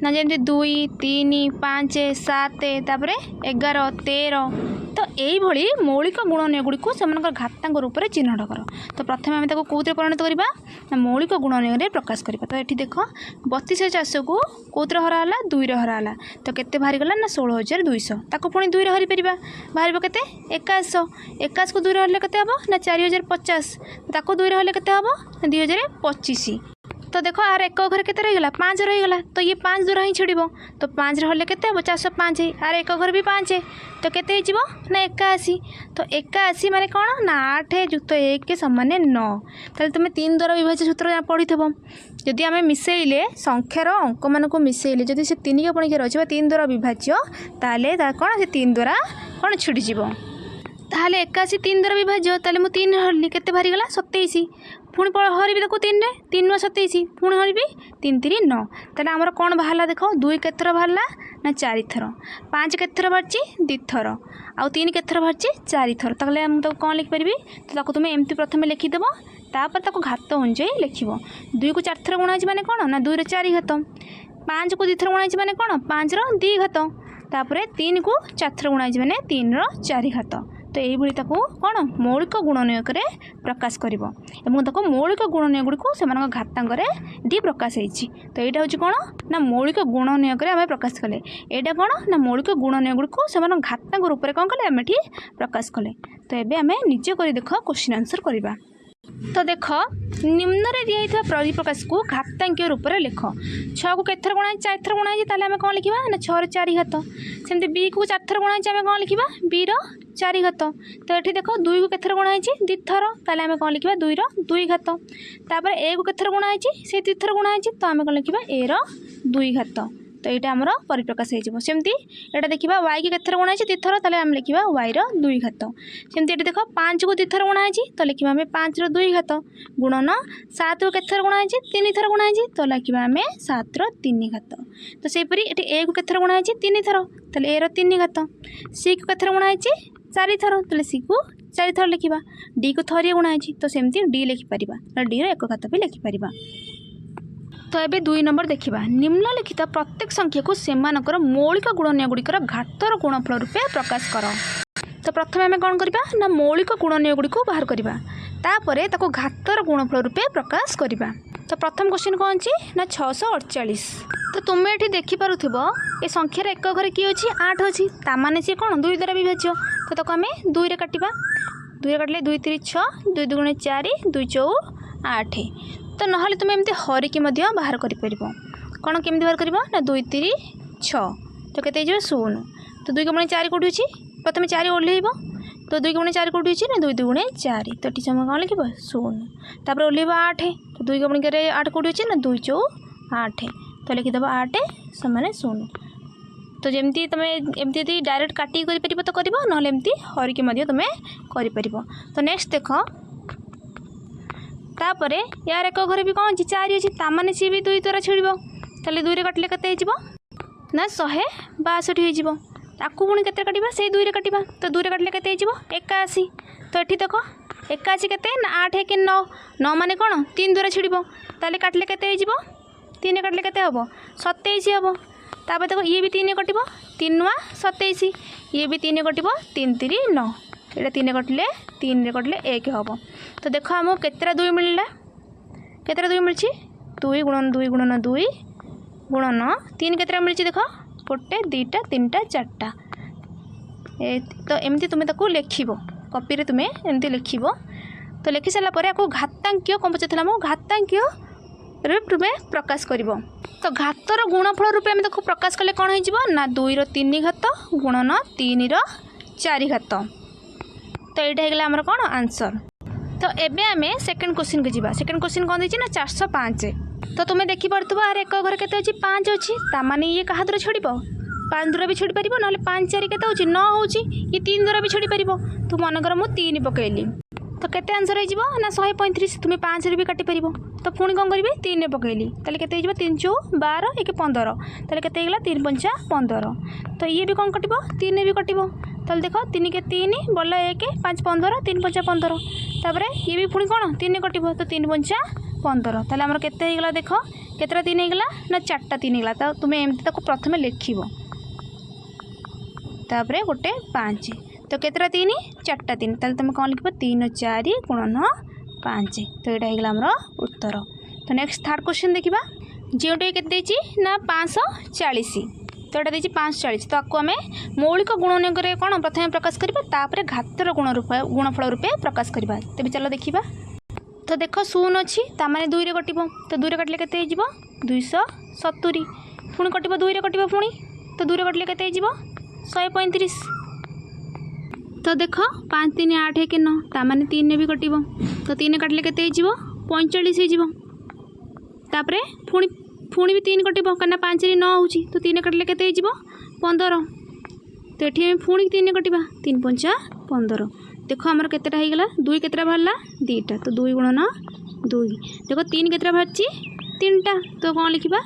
ना जमी 2 3 5 7 तापर 11 13 तो यही मौलिक गुणनीय गुड़ी को घातांक रूप में चिन्हट कर। तो प्रथम आम कौन परिणत करवा मौलिक गुणनीय प्रकाश करवा। तो ये देख 32,400 को कौन हराला 2 हराला तो केते बाहरी गला ना 16,200 ताको पुणी 2 हरी पारिबा बाहर के 2100 21 को 2 हरले केते हबो ना 4,050 ताको 2 हरले केते हबो ना 2,025। तो देखो आर एक घर के रहीगला 5 रहीगला तो ये 5 दूर ही छिड़ तो 5 रही के 405 आर एक घर भी 5 तो केते ना 81 तो 81 माने कौन ना 8 युक्त 1 के समान 9 ताले तुम 3 द्वारा विभाज्य सूत्र पढ़ी थे जदि आम मिसेले संख्यार अंक मान को मिसेले जदि से 3 के पणिकार अच्छे 3 द्वारा विभाज्य ताले कौन से 3 द्वारा कौन छिड़जी ताहले 81 3 द्वारा विभाज्य ताले मु 3 हरली केते बाहरी गला 27 पुणी हरबी देखो 3 रे 3 नुआ 27 पुणी हरबी 3 3 9 ताले आमर कौन बाहरला देख 2 केथर बाहरला ना 4 थर 5 केथर बाहरची 2 थर आउ 3 केथर बाहरची 4 थर ताले हम तो कौन लिख पारिबी तो ताको तुम एमती प्रथम लिखिदेव तापर ताको घात अनुଯାୟୀ लिखिबो 2 को 4 थर गुणा है माने कौन ना 2 रे 4 घात 5 को 2 थर गुणा है माने कौन 5 रो 2 घात तापर 3 को 4 थर गुणा है माने 3 रो 4 घात। तो यही कौन मौलिक गुणनीयक प्रकाश कर मौलिक गुणनीय गुड़ी को घातांक डी प्रकाश होती। तो यहाँ हूँ कौन ना मौलिक गुणनीयक आम प्रकाश कले यहाँ कौन ना मौलिक गुणनीय गुड़ी को घातांक रूप में कौन कले आम ये प्रकाश कले। तो ये आम निजे कर देख क्वेश्चन आंसर करवा। तो देख निम्न दिखाई परिप्रकाश को घातांकीय रूप में लिख 6 को केथर गुणा 4 थर गुणा है आम कौन लिखा ना 6 रो 4 घात सेमती बी को 4 थर गुणा है कौन लिखा बी रो 4 घात। तो ये देख 2 को केथर गुणा है 2 थर ताले आम कौन लिखा 2 रो 2 घात तापर ए को केथर गुणा है से 2 थर गुणा है तो आम कौन लिखा ए रो 2 घात। तो यहाँ आमर परिप्रकाश होमती यहाँ देखा वाई की केथर गुणा है 2 थर ताले आम लिखा वाई रो 2 घात सेमती ये देख 5 को 2 थर गुणा है तो लिखा आम 5 रो 2 घात गुणन 7 को केथर गुणा है 3 थर गुणा है तो लिखा आम 7 रो 3 घात। तो सेपरी ये ए को केथर गुणा है 3 थर ताले ए रो 3 घात सी को केथर गुणा है 4 थर ताले सी को 4 थर लिखा डी को थरिए गुणा है तो सेमती डी लिखिपर डी रो 1 घात भी लिखिपर। तो ये 2 नंबर देखा निम्नलिखित प्रत्येक संख्या को सेमानकर मौलिक गुणनीय गुड़िकर घातर गुणफल रूपे प्रकाश कर। तो तो प्रथम आम कौन करवा ना मौलिक गुणनीय गुड़ी को बाहर करवा तापर ताको घातर गुणफल रूपे प्रकाश करवा। तो प्रथम क्वेश्चन कौन अच्छी ना 648। तो तुम्हें ये देखिपुव ये संख्यार एक घरे किए अच्छी 8 अच्छी ताने सी कौन 2 द्वारा विभाज्य। तो ताको आम 2 रे काटिबा 2 रे काटिले 2 3 6 2 2 4 2 4 8। तो नहले तुम एमती हरिकी बाहर कर कौन केमती बाहर कर ना 2 3 6 तो केते 0। तो 2 गुणे 4 कौटी अच्छी प्रथम 4 ओह्लैब तो 2 गुणे 4 कौटी अच्छी ना 2 2 गुणे 4 तो ये समय कौन लिख 0 तापर ओह्लैब 8 तो 2 गुणे 8 कौटी अच्छी ना 2 4 8 तो लिखिदेव 8 समान 0। तो जमती तुम एमती डायरेक्ट काटिक कर तो कर ना एमती हरिकी तुम कर। तो नेक्स्ट देख तापर यार एक घरे भी कौन अच्छी 4 अच्छी ताने सी भी 2 द्वारा छिड़ ताले 2 रे काटिले केते ना 162 हो ताकू पुणी केते काटिबा से 2 रे काटिबा तो 2 रे काटिले केते 81। तो ये देख 81 केते ना 8 1 9 9 माने कौन 3 द्वारा छिड़ ताले काटिले केते 3 काटिले केते हम 27 हम। तापर देखो ये भी 3 कटिबो 3 नुआ 27 ये भी 3 कटिबो 3 3 9 ये 3 कटिले 3 रे कटिले 1 हम। तो देखो आमको केतरा 2 मिलला केतरा 2 मिलछि 2 गुणन 2 गुणन 2 गुणन 3 केतरा मिलछि देख 1 2 3 4टा। तो एमती तुम ताको लिखिबो कॉपी रे तुम एमती लिखिबो। तो लिखि सारा पर आपको घातांकीय कौन पचार घातांकीय रूप रूपे प्रकाश करिवो। तो घातर गुणफल रूपे आम देखो प्रकाश कले कौन हो ना 2 रो 3 घात गुणन 3 रो 4 घात। तो यहाँ होगा आमर कौन आंसर। तो एबे आम सेकेंड क्वेश्चन को जीवा। सेकेंड क्वेश्चन कौन देछि ना 405। तो तुम्हें देखिपु आर एक घर के 5 अच्छी ताने ये क्या द्वारा छिड़ 5 द्वारा भी छिड़ पार ना 5 4 के 9 हो ये 3 द्वारा भी छिड़ पार। तो मनकर मुझे 3 पकईली तो केते आंसर हो ना 135 तुम्हें 5 रे भी काटि पार। तो पुणी कौन करी 3 रे पकईली ताले केते 3 4 12 1 15 ताले केते 3 5 15। तो ये भी कौन कटिबो 3 रे भी कटिबो ताले देखो 3 के 3 बोल 1 5 15 3 5 15 तापर ये भी पुणी कौन 3 रे कटिबो तो 3 5 15 ताले हमर केते होगा देख केतरा 3 होगा ना 4टा 3 होगा। तो तुम्हें एमती ताको प्रथमे लिखिबो तापर गोटे 5 तो केतरा 3 4टा 3 ताले तुम कौन लिख 3 4 गुणन 5। तो यहाँ होगा आमर उत्तर। तो नेक्स्ट थर्ड क्वेश्चन देखा जोटे के ना 540 तो यहाँ देखिए 540। तो आपको आम मौलिक गुणनीय कौन प्रथम प्रकाश करवा तापर घातर गुणफल रूपे प्रकाश करवा। तेज चलो देखा। तो देख 0 अच्छी ताने 2 रे कटिबो तो 2 रे कटिले केते 270 पुणी कटिबो 2 रे कटिबो पुणी तो 2 रे कटिले केते 135। तो देख 5 3 8 1 9 ताने 3 रे भी कटिबो तो 3 काटिले केते 45 हो तापर पुणी पुणी भी 3 कटिबो कना 5 रे 9 होची तो 3 काटिले केते 15। तो ये पुणी 3 कटिबा 3 5 15। देखो आमर केतेटा होगा 2 केतरा बाहरला 2टा तो 2 गुणन 2 देखो 3 केतरा बाहरची 3टा तो कौन लिखा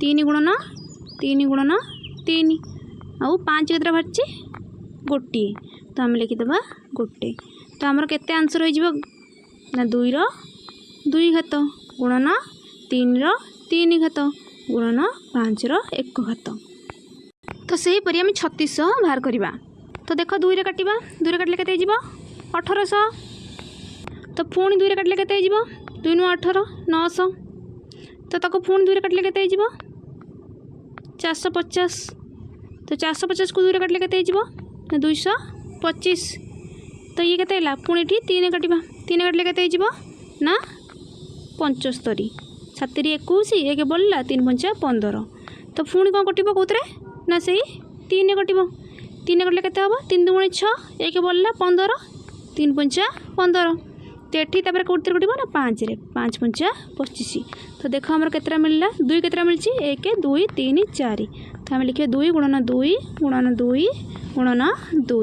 3 गुणन 3 आउ 5 केतरा बाहरची गोटे तो आम लिखिदेवा गोटे। तो आमर केते आंसर हो ना 2 रो 2 घात गुणन 3 रो 3 घात गुणन 5 रो 1 घात। तो सेहीपरि आम 3600 बाहर करवा। तो देख 2 रे काटिबा 2 रे काटिले केते 1800 तो पुणी 2 रे काटिले केते 2 नु 18 900 तो ताको पुणी 2 रे काटिले केते 450 तो 450 को 2 रे काटिले केते 225। तो ये केते हला पुणी 3 काटिबा 3 काटिले केते ना 75 7 21 1 बोलला 3 5 15। तो पुणी कौन कटिबो कौतरे ना सही 3 कटिबो 3 कटिले केते हबो 3 2 6 1 बोलला 15 3 5 15। तो ये तापर कौन कटिबो ना 5 रे 5 5 25। तो देखो हमर केतरा मिलला 2 केतरा मिलची 1 2 3 4 तो हम लिखे 2 गुणन 2 गुणन 2 गुणन 2।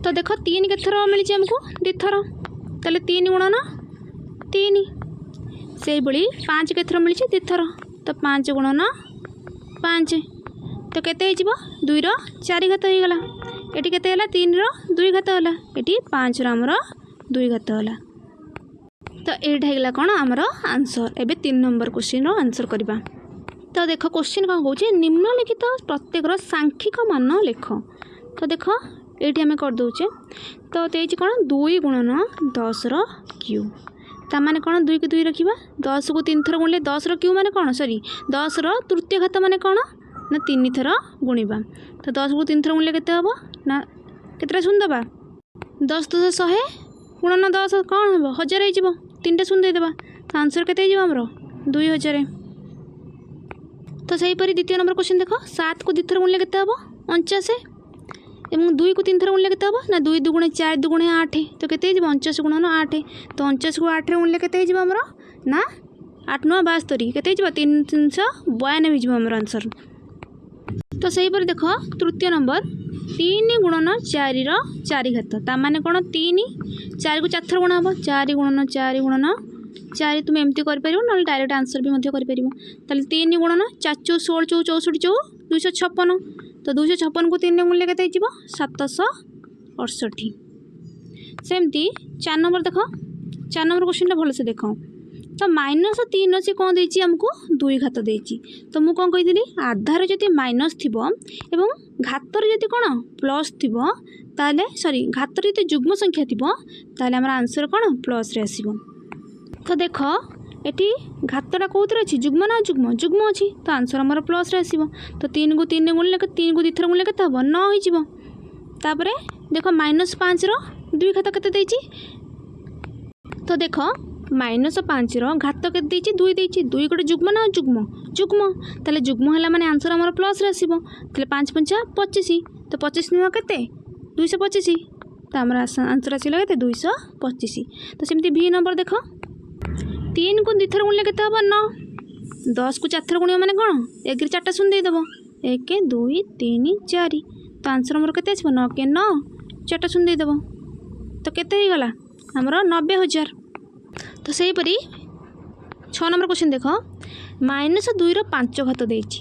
तो देखो 3 केथर मिली आमको 2 थर ताले 3 गुणन 3 से बड़ी 5 केथर मिली 2 थर तो 5 गुणन 5 तो केते 2 रो 4 घात हो गला ये केते 3 रो 2 घात होला ये 5 रो आमर 2 घात होला। तो यहाँ होगा कौन आमर आंसर। एबे 3 नंबर क्वेश्चन आंसर करवा। तो देख क्वेश्चन कौन कौन निम्नलिखित प्रत्येक सांख्यिक मान लेख। तो देख ये आम करदे तो देती कौन 2 गुणन 10 क्यू ताने कौन 2 को 2 रखा 10 को 3 थर गुणिले 10 क्यू माने कौन सॉरी 10 तृतीय घात माने कौन ना 3 थर गुणा तो 10 को 3 थर गुणिले केते हम ना केतटा शून्य दबा 10 10 100 गुणन 10 कौन हम 1000 हो 3टा शून्य देदेबा तो आंसर केते आमर 2000। तो सहीपरि द्वितीय नंबर क्वेश्चन देख 7 को 2 थर गुणिले केते हम 49 एवं 2 को 3 थर गुणिले केते हम ना 2 2 4 2 8 तो केते 49 गुणन 8 तो 49 को 8 गुणिले केते आमर ना 8 9 72 केते 392 हो आंसर। तो सहीपरि देख तृतीय नंबर 3 गुणन 4 4 घात ताने कौन 3 4 को 4 थर गुणा हम 4 गुणन 4 तुम एमती कर ना डायरेक्ट आंसर भी कर 3 गुणन 4 चौ 16 चौ 64 चौ 256 तो 256 को 3 गुणिले केते 768 सेमती 4 नंबर देख 4 नंबर क्वेश्चन भलसे देख तो -3 से कौन देती आमको 2 घात देती तो मुझे कौन कही आधार जदि माइनस थी एवं घातर जदि कौन प्लस थी ताले सॉरी घातर जदि जुग्म संख्या थी ताले आमर आंसर कौन प्लस रे आसीबो। तो देख ये घातटा कौन अच्छी जुग्म ना जुग्म जुग्म अच्छी तो आंसर आमर प्लस रे आसीबो तो 3 को 3 गुणिले 3 को 2 थर गुणिले केते हम 9 हो तापरे देख -5 2 घात केते देची तो देख -5 घात के 2 देती 2 गोटे जुग्म ना जुग्म जुग्म ताले जुग्म है माने आंसर आमर प्लस रे आसीबो ताले 5 5 25 तो 25 नुआ केते 225 तो आमर आंसर आसिला केते 225। तो सेमती भी नंबर देख 3 को 2 थर गुणिले केते हम 9 10 को 4 थर गुणिया माने कौन 1 रे 4टा शून्य देदेव 1 2 3 4 तो आंसर आमर केते आसीबो 9 के 9 4टा शून्य देदेव तो केते हो गला आमर 90,000। तो सहीपरि 6 नंबर क्वेश्चन देख -2 5 घात देती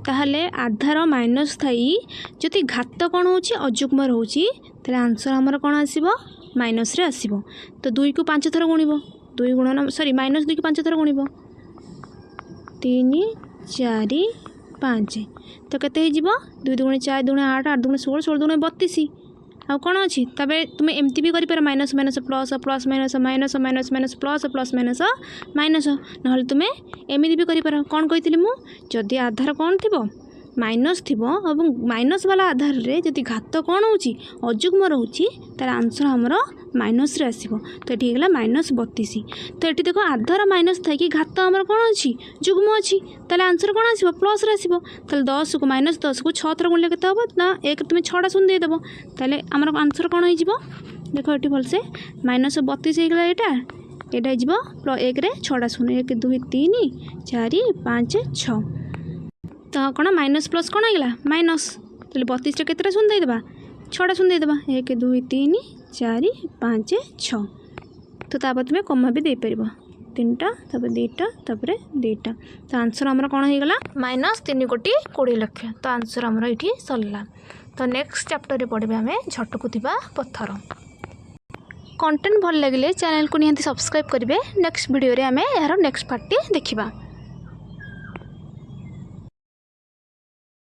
ताहले आधार माइनस थाई जदि घात कौन हो अजुग्म रोचे ताले आंसर आमर कौन आसीबो माइनस रे आसीबो तो 2 को 5 थर गुणिबो 2 गुणन सॉरी -2 को 5 थर गुणिबो 3 4 5 तो केते हो 2 2 4 2 8 8 2 16 16 2 32 आ कौन अच्छी तब तुम एमती भी कर minus minus plus plus minus minus minus minus plus plus minus minus ना तुम्हें एमती भी कर कौन कही मुझे आधार कौन थी माइनस थी और माइनस वाला आधार रे जदि घात कौन हो अजुग्म रोचे तार आंसर आमर माइनस रे आसीबो तो ये होगा -32। तो ये देख आधार माइनस था कि घात आमर कौन अच्छी जुग्म अच्छी ताले आंसर कौन आसीबो प्लस रे आसीबो ताले 10 को -10 को 6 थर गुणिले केते हबो ना 1 तुम 6टा शून्य दे देबो ताले आमर आंसर कौन हो जिवो देख ये भलसे -32 हो गला एटा हो 1 रे 6टा शून्य 1 2 3 4 5 6 तो कौन माइनस प्लस कौन होगा माइनस ताले 32 टा केतटा शून्य देदेबा 6टा शून्य देदेबा 1 2 3 4 5 6 तो तापर तुम कमा भी दे पार 3टा तापर 2टा तापर 2टा तो आंसर आमर कौन होगा -3 कोटी 20 लाख तो आंसर आमर ये सरला। तो नेक्स्ट चैप्टर रे पढ़े आम झटकुवा पत्थर कंटेंट भल लगे चैनल को निहांती सब्सक्राइब करेंगे नेक्स्ट वीडियो रे आम यार नेक्स्ट पार्ट देखा।